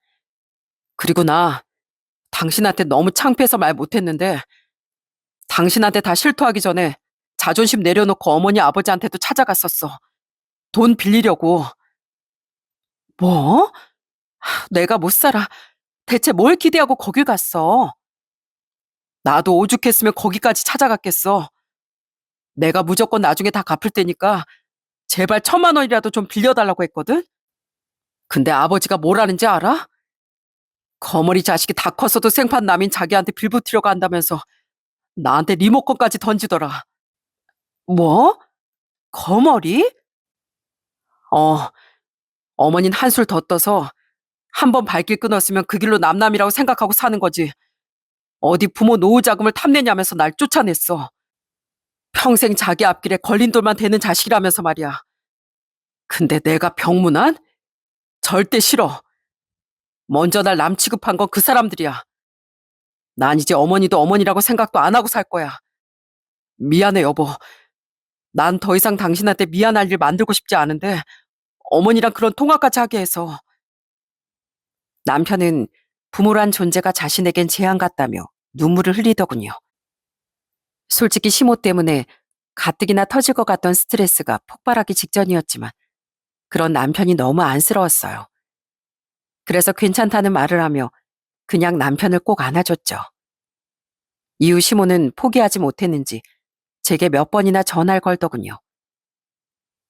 그리고 나 당신한테 너무 창피해서 말 못했는데 당신한테 다 실토하기 전에 자존심 내려놓고 어머니 아버지한테도 찾아갔었어. 돈 빌리려고. 뭐? 내가 못 살아. 대체 뭘 기대하고 거길 갔어? 나도 오죽했으면 거기까지 찾아갔겠어. 내가 무조건 나중에 다 갚을 테니까 제발 1,000만 원이라도 좀 빌려달라고 했거든? 근데 아버지가 뭘 하는지 알아? 거머리 자식이 다 컸어도 생판 남인 자기한테 빌붙으려고 한다면서 나한테 리모컨까지 던지더라. 뭐? 거머리? 어, 어머닌 한술 더 떠서 한 번 발길 끊었으면 그 길로 남남이라고 생각하고 사는 거지. 어디 부모 노후 자금을 탐내냐면서 날 쫓아냈어. 평생 자기 앞길에 걸린 돌만 되는 자식이라면서 말이야. 근데 내가 병문안? 절대 싫어. 먼저 날 남 취급한 건 그 사람들이야. 난 이제 어머니도 어머니라고 생각도 안 하고 살 거야. 미안해, 여보. 난 더 이상 당신한테 미안할 일 만들고 싶지 않은데 어머니랑 그런 통화까지 하게 해서. 남편은 부모란 존재가 자신에겐 재앙 같다며 눈물을 흘리더군요. 솔직히 시모 때문에 가뜩이나 터질 것 같던 스트레스가 폭발하기 직전이었지만 그런 남편이 너무 안쓰러웠어요. 그래서 괜찮다는 말을 하며 그냥 남편을 꼭 안아줬죠. 이후 시모는 포기하지 못했는지 제게 몇 번이나 전화를 걸더군요.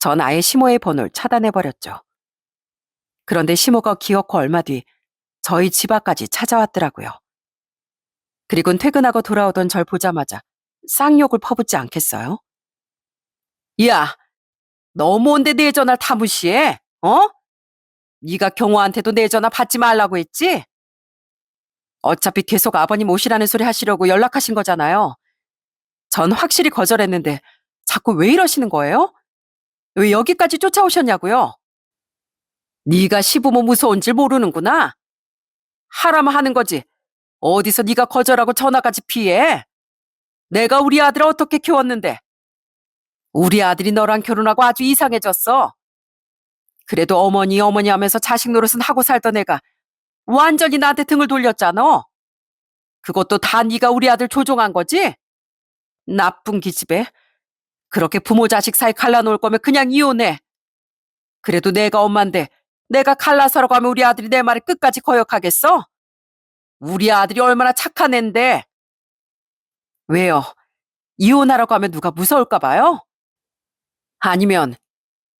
전 아예 시모의 번호를 차단해버렸죠. 그런데 시모가 기어코 얼마 뒤 저희 집 앞까지 찾아왔더라고요. 그리곤 퇴근하고 돌아오던 절 보자마자 쌍욕을 퍼붓지 않겠어요? 야, 너 뭔데 내 전화를 다 무시해? 어? 네가 경호한테도 내 전화 받지 말라고 했지? 어차피 계속 아버님 오시라는 소리 하시려고 연락하신 거잖아요. 전 확실히 거절했는데 자꾸 왜 이러시는 거예요? 왜 여기까지 쫓아오셨냐고요? 네가 시부모 무서운 줄 모르는구나. 하라면 하는 거지. 어디서 네가 거절하고 전화까지 피해? 내가 우리 아들을 어떻게 키웠는데? 우리 아들이 너랑 결혼하고 아주 이상해졌어. 그래도 어머니 어머니 하면서 자식 노릇은 하고 살던 애가 완전히 나한테 등을 돌렸잖아. 그것도 다 네가 우리 아들 조종한 거지? 나쁜 기집애. 그렇게 부모 자식 사이 갈라놓을 거면 그냥 이혼해. 그래도 내가 엄마인데 내가 갈라서라고 하면 우리 아들이 내 말을 끝까지 거역하겠어? 우리 아들이 얼마나 착한 앤데. 왜요? 이혼하라고 하면 누가 무서울까 봐요? 아니면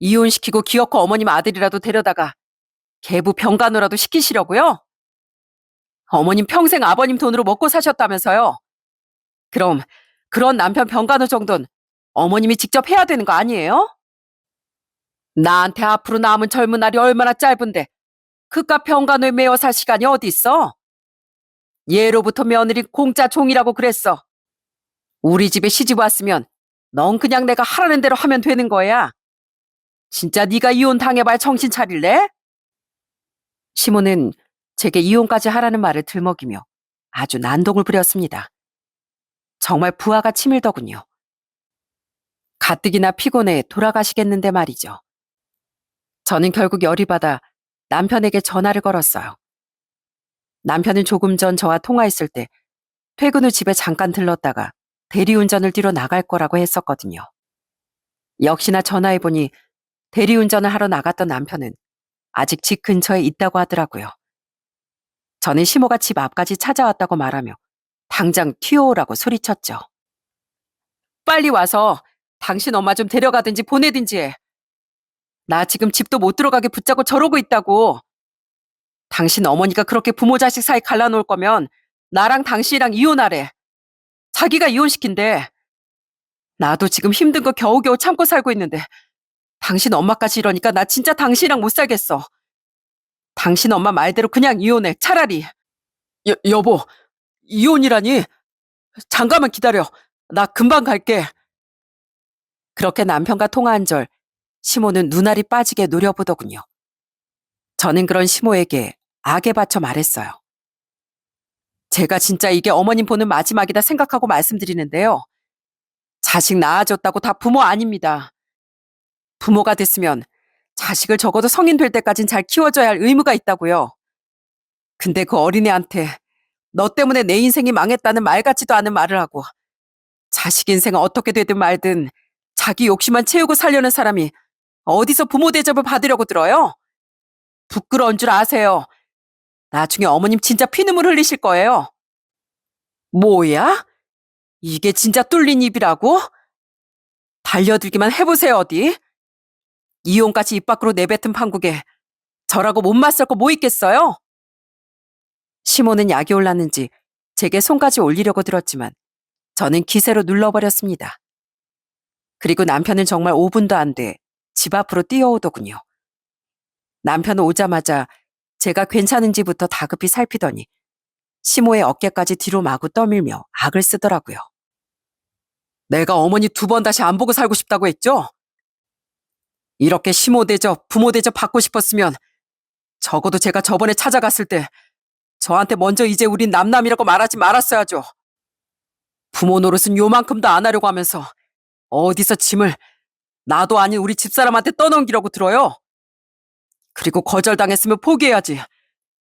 이혼시키고 기어코 어머님 아들이라도 데려다가 계부 병간호라도 시키시려고요? 어머님 평생 아버님 돈으로 먹고 사셨다면서요. 그럼 그런 남편 병간호 정도는 어머님이 직접 해야 되는 거 아니에요? 나한테 앞으로 남은 젊은 날이 얼마나 짧은데 그깟 병간호에 매여 살 시간이 어디 있어? 예로부터 며느리 공짜 종이라고 그랬어. 우리 집에 시집 왔으면 넌 그냥 내가 하라는 대로 하면 되는 거야. 진짜 네가 이혼 당해봐야 정신 차릴래? 시모는 제게 이혼까지 하라는 말을 들먹이며 아주 난동을 부렸습니다. 정말 부하가 치밀더군요. 가뜩이나 피곤해 돌아가시겠는데 말이죠. 저는 결국 열이 받아 남편에게 전화를 걸었어요. 남편은 조금 전 저와 통화했을 때 퇴근 후 집에 잠깐 들렀다가 대리운전을 뒤로 나갈 거라고 했었거든요. 역시나 전화해보니 대리운전을 하러 나갔던 남편은 아직 집 근처에 있다고 하더라고요. 저는 시모가 집 앞까지 찾아왔다고 말하며 당장 튀어오라고 소리쳤죠. 빨리 와서 당신 엄마 좀 데려가든지 보내든지 해. 나 지금 집도 못 들어가게 붙잡고 저러고 있다고. 당신 어머니가 그렇게 부모 자식 사이 갈라놓을 거면 나랑 당신이랑 이혼하래. 자기가 이혼시킨대. 나도 지금 힘든 거 겨우겨우 참고 살고 있는데 당신 엄마까지 이러니까 나 진짜 당신이랑 못 살겠어. 당신 엄마 말대로 그냥 이혼해. 차라리. 여보, 이혼이라니? 잠깐만 기다려. 나 금방 갈게. 그렇게 남편과 통화한 절 시모는 눈알이 빠지게 노려보더군요. 저는 그런 시모에게 악에 받쳐 말했어요. 제가 진짜 이게 어머님 보는 마지막이다 생각하고 말씀드리는데요. 자식 낳아줬다고 다 부모 아닙니다. 부모가 됐으면 자식을 적어도 성인 될 때까진 잘 키워줘야 할 의무가 있다고요. 근데 그 어린애한테 너 때문에 내 인생이 망했다는 말 같지도 않은 말을 하고 자식 인생은 어떻게 되든 말든 자기 욕심만 채우고 살려는 사람이 어디서 부모 대접을 받으려고 들어요? 부끄러운 줄 아세요. 나중에 어머님 진짜 피눈물 흘리실 거예요. 뭐야? 이게 진짜 뚫린 입이라고? 달려들기만 해보세요 어디? 이혼까지 입 밖으로 내뱉은 판국에 저라고 못 맞설 거 뭐 있겠어요? 시모는 약이 올랐는지 제게 손까지 올리려고 들었지만 저는 기세로 눌러버렸습니다. 그리고 남편은 정말 5분도 안 돼 집 앞으로 뛰어오더군요. 남편은 오자마자 제가 괜찮은지부터 다급히 살피더니 시모의 어깨까지 뒤로 마구 떠밀며 악을 쓰더라고요. 내가 어머니 2번 다시 안 보고 살고 싶다고 했죠? 이렇게 시모 대접, 부모 대접 받고 싶었으면 적어도 제가 저번에 찾아갔을 때 저한테 먼저 이제 우린 남남이라고 말하지 말았어야죠. 부모 노릇은 요만큼도 안 하려고 하면서 어디서 짐을 나도 아닌 우리 집사람한테 떠넘기려고 들어요. 그리고 거절당했으면 포기해야지.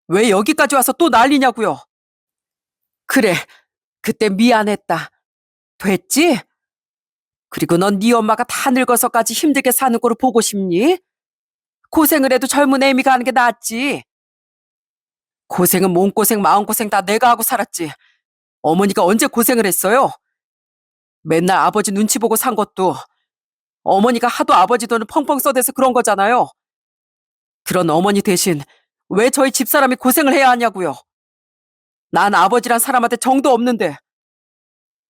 왜 여기까지 와서 또 난리냐고요. 그래, 그때 미안했다. 됐지? 그리고 넌 네 엄마가 다 늙어서까지 힘들게 사는 꼴을 보고 싶니? 고생을 해도 젊은 애미가 하는 게 낫지. 고생은 몸고생 마음고생 다 내가 하고 살았지. 어머니가 언제 고생을 했어요? 맨날 아버지 눈치 보고 산 것도 어머니가 하도 아버지 돈을 펑펑 써대서 그런 거잖아요. 그런 어머니 대신 왜 저희 집사람이 고생을 해야 하냐고요. 난 아버지란 사람한테 정도 없는데.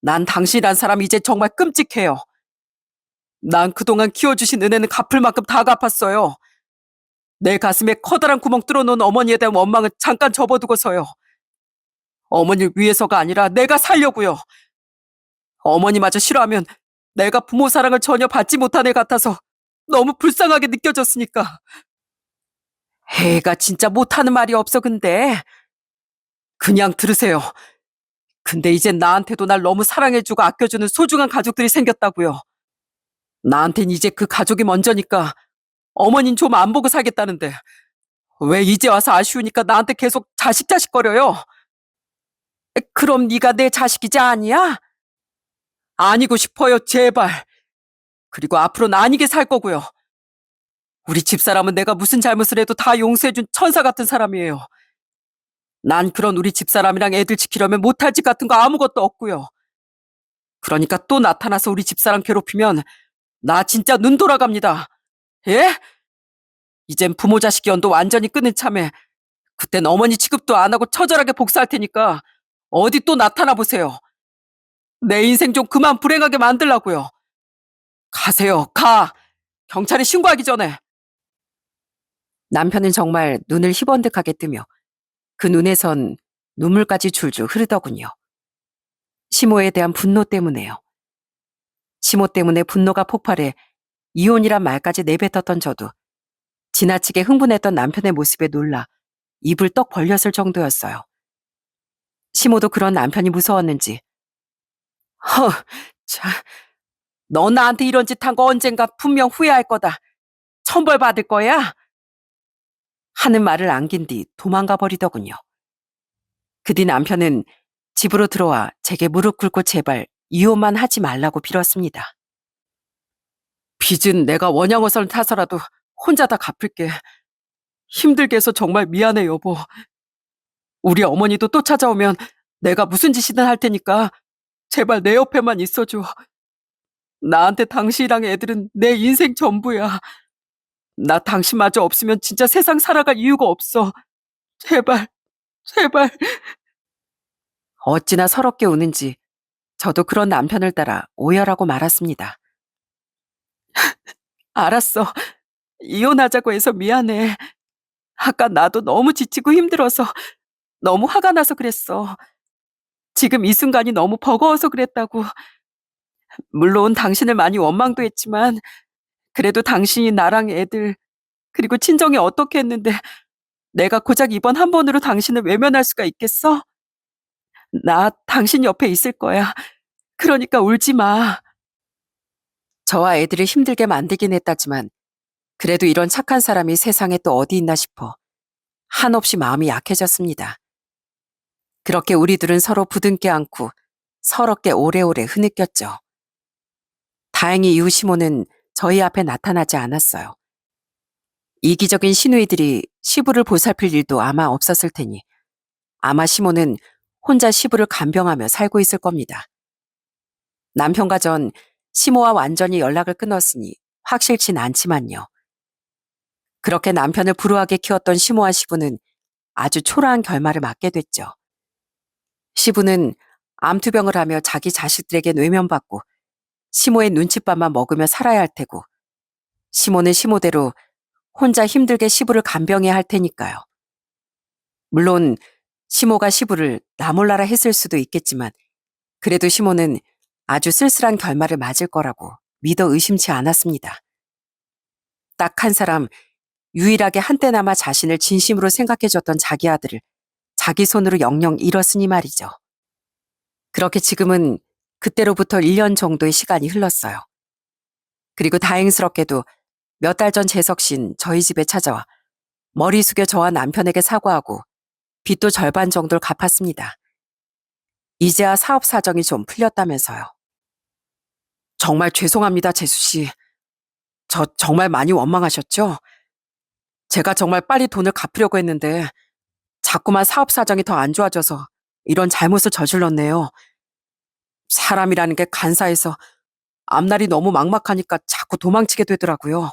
난 당신이란 사람이 이제 정말 끔찍해요. 난 그동안 키워주신 은혜는 갚을 만큼 다 갚았어요. 내 가슴에 커다란 구멍 뚫어놓은 어머니에 대한 원망은 잠깐 접어두고서요. 어머니를 위해서가 아니라 내가 살려고요. 어머니마저 싫어하면 내가 부모 사랑을 전혀 받지 못한 애 같아서 너무 불쌍하게 느껴졌으니까. 애가 진짜 못하는 말이 없어 근데. 그냥 들으세요. 근데 이젠 나한테도 날 너무 사랑해주고 아껴주는 소중한 가족들이 생겼다고요. 나한텐 이제 그 가족이 먼저니까 어머닌 좀 안 보고 살겠다는데 왜 이제 와서 아쉬우니까 나한테 계속 자식거려요? 그럼 네가 내 자식이지 아니야? 아니고 싶어요, 제발. 그리고 앞으로는 아니게 살 거고요. 우리 집사람은 내가 무슨 잘못을 해도 다 용서해준 천사 같은 사람이에요. 난 그런 우리 집사람이랑 애들 지키려면 못할 짓 같은 거 아무것도 없고요. 그러니까 또 나타나서 우리 집사람 괴롭히면 나 진짜 눈 돌아갑니다. 예? 이젠 부모 자식 연도 완전히 끊은 참에 그땐 어머니 취급도 안 하고 처절하게 복수할 테니까 어디 또 나타나 보세요. 내 인생 좀 그만 불행하게 만들라고요. 가세요, 가. 경찰에 신고하기 전에. 남편은 정말 눈을 희번득하게 뜨며 그 눈에선 눈물까지 줄줄 흐르더군요. 시모에 대한 분노 때문에요. 시모 때문에 분노가 폭발해 이혼이란 말까지 내뱉었던 저도 지나치게 흥분했던 남편의 모습에 놀라 입을 떡 벌렸을 정도였어요. 시모도 그런 남편이 무서웠는지 허, 자, 너 나한테 이런 짓 한 거 언젠가 분명 후회할 거다. 천벌 받을 거야. 하는 말을 안긴 뒤 도망가 버리더군요. 그 뒤 남편은 집으로 들어와 제게 무릎 꿇고 제발 이혼만 하지 말라고 빌었습니다. 빚은 내가 원양어선 타서라도 혼자 다 갚을게. 힘들게 해서 정말 미안해 여보. 우리 어머니도 또 찾아오면 내가 무슨 짓이든 할 테니까 제발 내 옆에만 있어줘. 나한테 당신이랑 애들은 내 인생 전부야. 나 당신마저 없으면 진짜 세상 살아갈 이유가 없어. 제발, 제발. 어찌나 서럽게 우는지 저도 그런 남편을 따라 오열하고 말았습니다. 알았어. 이혼하자고 해서 미안해. 아까 나도 너무 지치고 힘들어서 너무 화가 나서 그랬어. 지금 이 순간이 너무 버거워서 그랬다고. 물론 당신을 많이 원망도 했지만 그래도 당신이 나랑 애들 그리고 친정이 어떻게 했는데 내가 고작 이번 한 번으로 당신을 외면할 수가 있겠어? 나 당신 옆에 있을 거야. 그러니까 울지 마. 저와 애들을 힘들게 만들긴 했다지만 그래도 이런 착한 사람이 세상에 또 어디 있나 싶어 한없이 마음이 약해졌습니다. 그렇게 우리 둘은 서로 부둥켜 안고 서럽게 오래오래 흐느꼈죠. 다행히 이후 시모는 저희 앞에 나타나지 않았어요. 이기적인 시누이들이 시부를 보살필 일도 아마 없었을 테니 아마 시모는 혼자 시부를 간병하며 살고 있을 겁니다. 남편과 전 시모와 완전히 연락을 끊었으니 확실치 않지만요. 그렇게 남편을 불우하게 키웠던 시모와 시부는 아주 초라한 결말을 맞게 됐죠. 시부는 암투병을 하며 자기 자식들에게 외면받고 시모의 눈칫밥만 먹으며 살아야 할 테고 시모는 시모대로 혼자 힘들게 시부를 간병해야 할 테니까요. 물론 시모가 시부를 나 몰라라 했을 수도 있겠지만 그래도 시모는 아주 쓸쓸한 결말을 맞을 거라고 믿어 의심치 않았습니다. 딱 한 사람 유일하게 한때나마 자신을 진심으로 생각해줬던 자기 아들을 자기 손으로 영영 잃었으니 말이죠. 그렇게 지금은 그때로부터 1년 정도의 시간이 흘렀어요. 그리고 다행스럽게도 몇 달 전 재석 씨는 저희 집에 찾아와 머리 숙여 저와 남편에게 사과하고 빚도 절반 정도를 갚았습니다. 이제야 사업 사정이 좀 풀렸다면서요. 정말 죄송합니다, 재수 씨. 저 정말 많이 원망하셨죠? 제가 정말 빨리 돈을 갚으려고 했는데 자꾸만 사업 사정이 더 안 좋아져서 이런 잘못을 저질렀네요. 사람이라는 게 간사해서 앞날이 너무 막막하니까 자꾸 도망치게 되더라고요.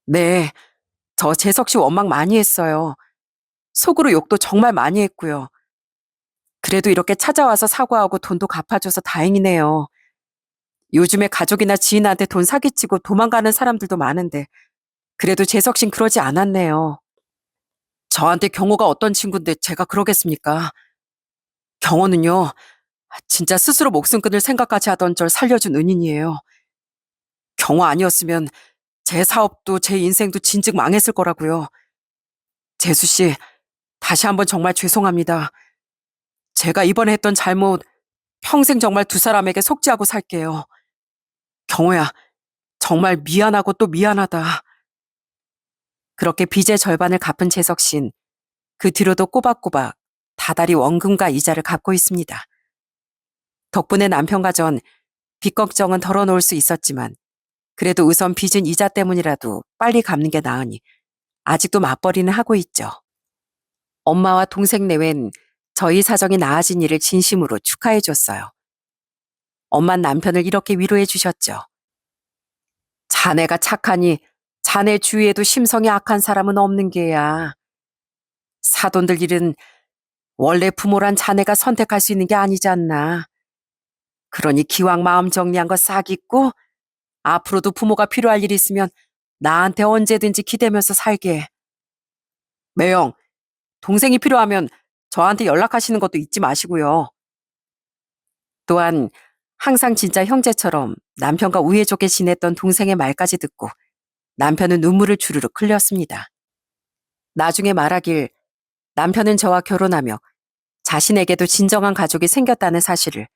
네, 저 재석 씨 원망 많이 했어요. 속으로 욕도 정말 많이 했고요. 그래도 이렇게 찾아와서 사과하고 돈도 갚아줘서 다행이네요. 요즘에 가족이나 지인한테 돈 사기치고 도망가는 사람들도 많은데 그래도 재석 씨는 그러지 않았네요. 저한테 경호가 어떤 친구인데 제가 그러겠습니까? 경호는요, 진짜 스스로 목숨 끊을 생각까지 하던 절 살려준 은인이에요. 경호 아니었으면 제 사업도 제 인생도 진즉 망했을 거라고요. 재수 씨, 다시 한번 정말 죄송합니다. 제가 이번에 했던 잘못 평생 정말 두 사람에게 속죄하고 살게요. 경호야, 정말 미안하고 또 미안하다. 그렇게 빚의 절반을 갚은 재석 씨는 그 뒤로도 꼬박꼬박 다달이 원금과 이자를 갚고 있습니다. 덕분에 남편과 전 빚 걱정은 덜어놓을 수 있었지만 그래도 우선 빚은 이자 때문이라도 빨리 갚는 게 나으니 아직도 맞벌이는 하고 있죠. 엄마와 동생 내외는 저희 사정이 나아진 일을 진심으로 축하해 줬어요. 엄만 남편을 이렇게 위로해 주셨죠. 자네가 착하니 자네 주위에도 심성이 악한 사람은 없는 게야. 사돈들 일은 원래 부모란 자네가 선택할 수 있는 게 아니지 않나. 그러니 기왕 마음 정리한 거 싹 잊고 앞으로도 부모가 필요할 일이 있으면 나한테 언제든지 기대면서 살게. 매영, 동생이 필요하면 저한테 연락하시는 것도 잊지 마시고요. 또한 항상 진짜 형제처럼 남편과 우애 좋게 지냈던 동생의 말까지 듣고 남편은 눈물을 주르륵 흘렸습니다. 나중에 말하길 남편은 저와 결혼하며 자신에게도 진정한 가족이 생겼다는 사실을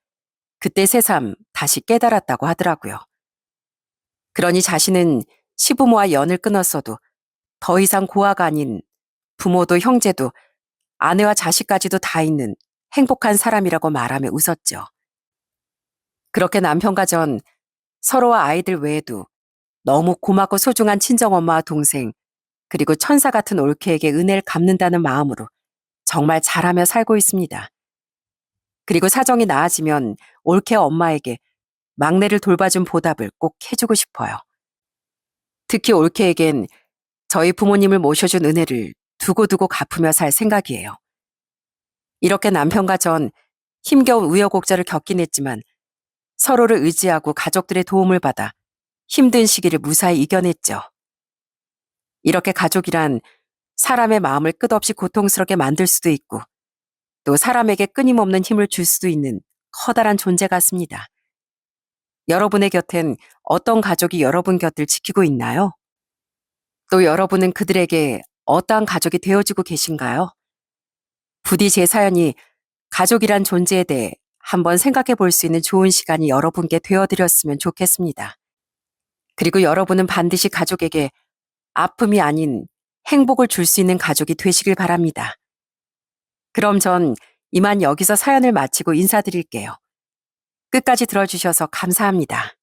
그때 새삼 다시 깨달았다고 하더라고요. 그러니 자신은 시부모와 연을 끊었어도 더 이상 고아가 아닌 부모도 형제도 아내와 자식까지도 다 있는 행복한 사람이라고 말하며 웃었죠. 그렇게 남편과 전 서로와 아이들 외에도 너무 고맙고 소중한 친정엄마와 동생 그리고 천사 같은 올케에게 은혜를 갚는다는 마음으로 정말 잘하며 살고 있습니다. 그리고 사정이 나아지면 올케 엄마에게 막내를 돌봐준 보답을 꼭 해주고 싶어요. 특히 올케에겐 저희 부모님을 모셔준 은혜를 두고두고 갚으며 살 생각이에요. 이렇게 남편과 전 힘겨운 우여곡절을 겪긴 했지만 서로를 의지하고 가족들의 도움을 받아 힘든 시기를 무사히 이겨냈죠. 이렇게 가족이란 사람의 마음을 끝없이 고통스럽게 만들 수도 있고 또 사람에게 끊임없는 힘을 줄 수도 있는 커다란 존재 같습니다. 여러분의 곁엔 어떤 가족이 여러분 곁을 지키고 있나요? 또 여러분은 그들에게 어떠한 가족이 되어주고 계신가요? 부디 제 사연이 가족이란 존재에 대해 한번 생각해 볼 수 있는 좋은 시간이 여러분께 되어드렸으면 좋겠습니다. 그리고 여러분은 반드시 가족에게 아픔이 아닌 행복을 줄 수 있는 가족이 되시길 바랍니다. 그럼 전 이만 여기서 사연을 마치고 인사드릴게요. 끝까지 들어주셔서 감사합니다.